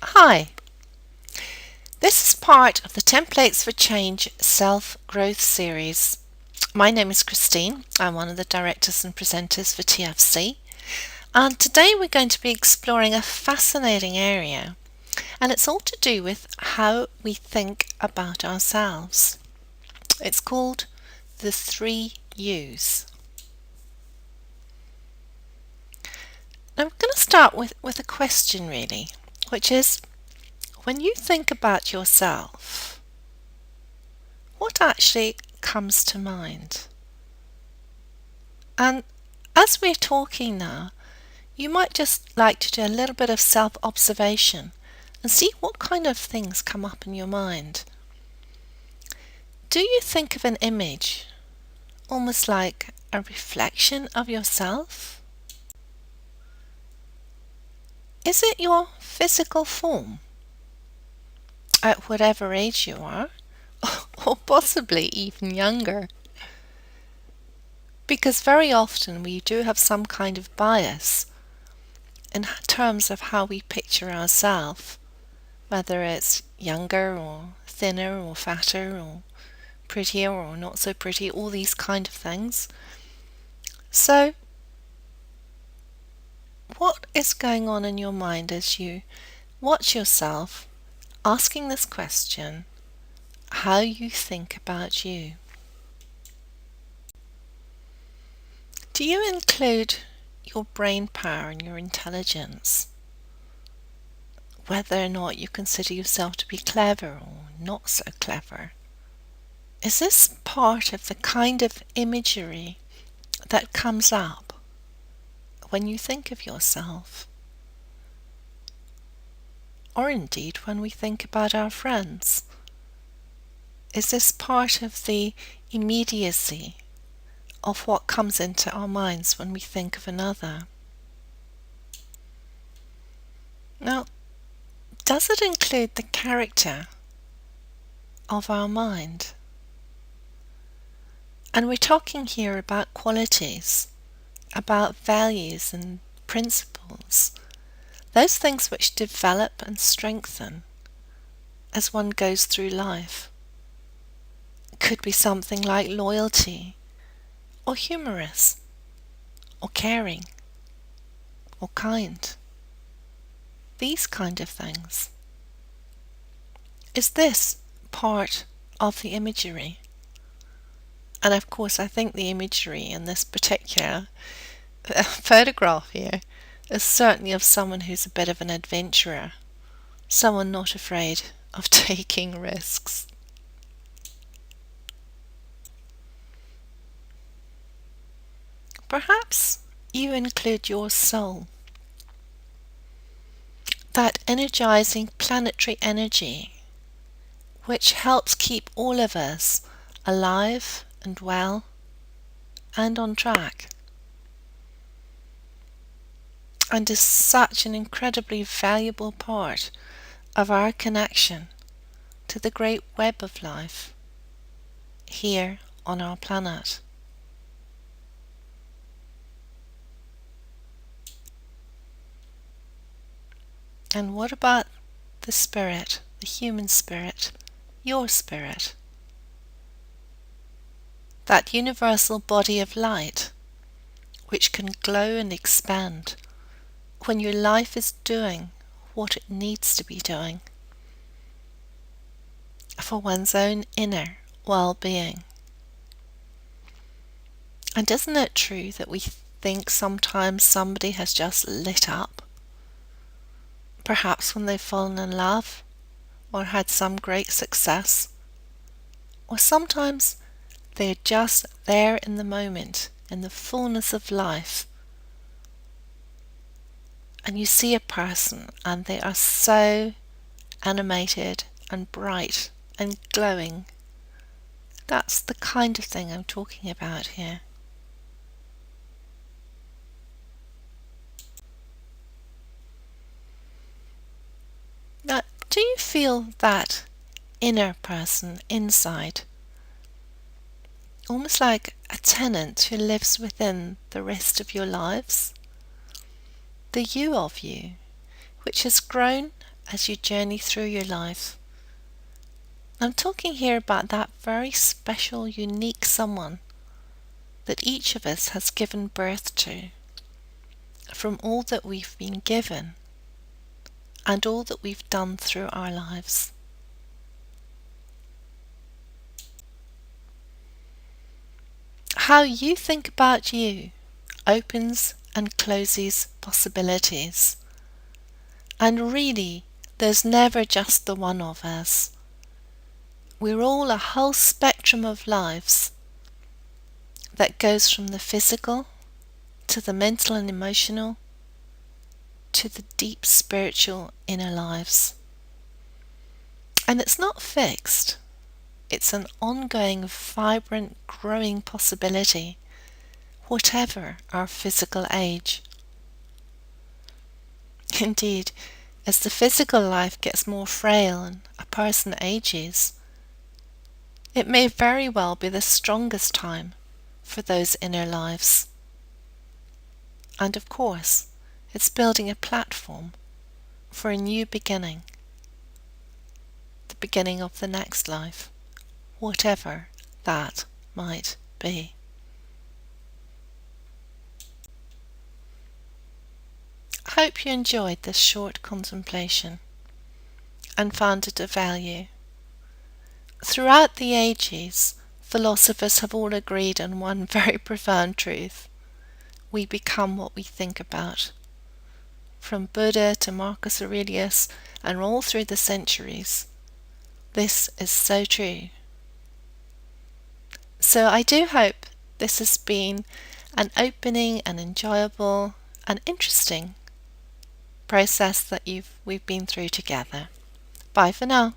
Hi, this is part of the Templates for Change Self-Growth series. My name is Christine. I'm one of the directors and presenters for TFC. And today we're going to be exploring a fascinating area, and it's all to do with how we think about ourselves. It's called the 3 U's. Now we're going to start with a question really, which is, when you think about yourself, what actually comes to mind? And as we're talking now, you might just like to do a little bit of self-observation and see what kind of things come up in your mind. Do you think of an image, almost like a reflection of yourself? Is it your physical form, at whatever age you are, or possibly even younger? Because very often we do have some kind of bias in terms of how we picture ourselves, whether it's younger or thinner or fatter or prettier or not so pretty, all these kind of things. So, what is going on in your mind as you watch yourself asking this question, how you think about you? Do you include your brain power and your intelligence? Whether or not you consider yourself to be clever or not so clever? Is this part of the kind of imagery that comes up when you think of yourself? Or indeed when we think about our friends? Is this part of the immediacy of what comes into our minds when we think of another? Now, does it include the character of our mind? And we're talking here about qualities, about values and principles, those things which develop and strengthen as one goes through life. It could be something like loyalty, or humorous, or caring, or kind. These kind of things. Is this part of the imagery? And of course I think the imagery in this particular photograph here is certainly of someone who's a bit of an adventurer, someone not afraid of taking risks. Perhaps you include your soul, that energizing planetary energy which helps keep all of us alive and well and on track, and is such an incredibly valuable part of our connection to the great web of life here on our planet. And what about the spirit, the human spirit, your spirit? That universal body of light which can glow and expand when your life is doing what it needs to be doing for one's own inner well-being. And isn't it true that we think sometimes somebody has just lit up? Perhaps when they've fallen in love, or had some great success, or sometimes they're just there in the moment, in the fullness of life, and you see a person and they are so animated and bright and glowing. That's the kind of thing I'm talking about here. Now, do you feel that inner person inside, almost like a tenant who lives within the rest of your lives? The you of you, which has grown as you journey through your life. I'm talking here about that very special, unique someone that each of us has given birth to, from all that we've been given and all that we've done through our lives. How you think about you opens and closes possibilities. And really, there's never just the one of us. We're all a whole spectrum of lives that goes from the physical to the mental and emotional to the deep spiritual inner lives. And it's not fixed. It's an ongoing, vibrant, growing possibility, whatever our physical age. Indeed, as the physical life gets more frail and a person ages, it may very well be the strongest time for those inner lives. And of course, it's building a platform for a new beginning, the beginning of the next life, whatever that might be. I hope you enjoyed this short contemplation and found it of value. Throughout the ages, philosophers have all agreed on one very profound truth. We become what we think about. From Buddha to Marcus Aurelius and all through the centuries, this is so true. So I do hope this has been an opening and enjoyable and interesting process that we've been through together. Bye for now.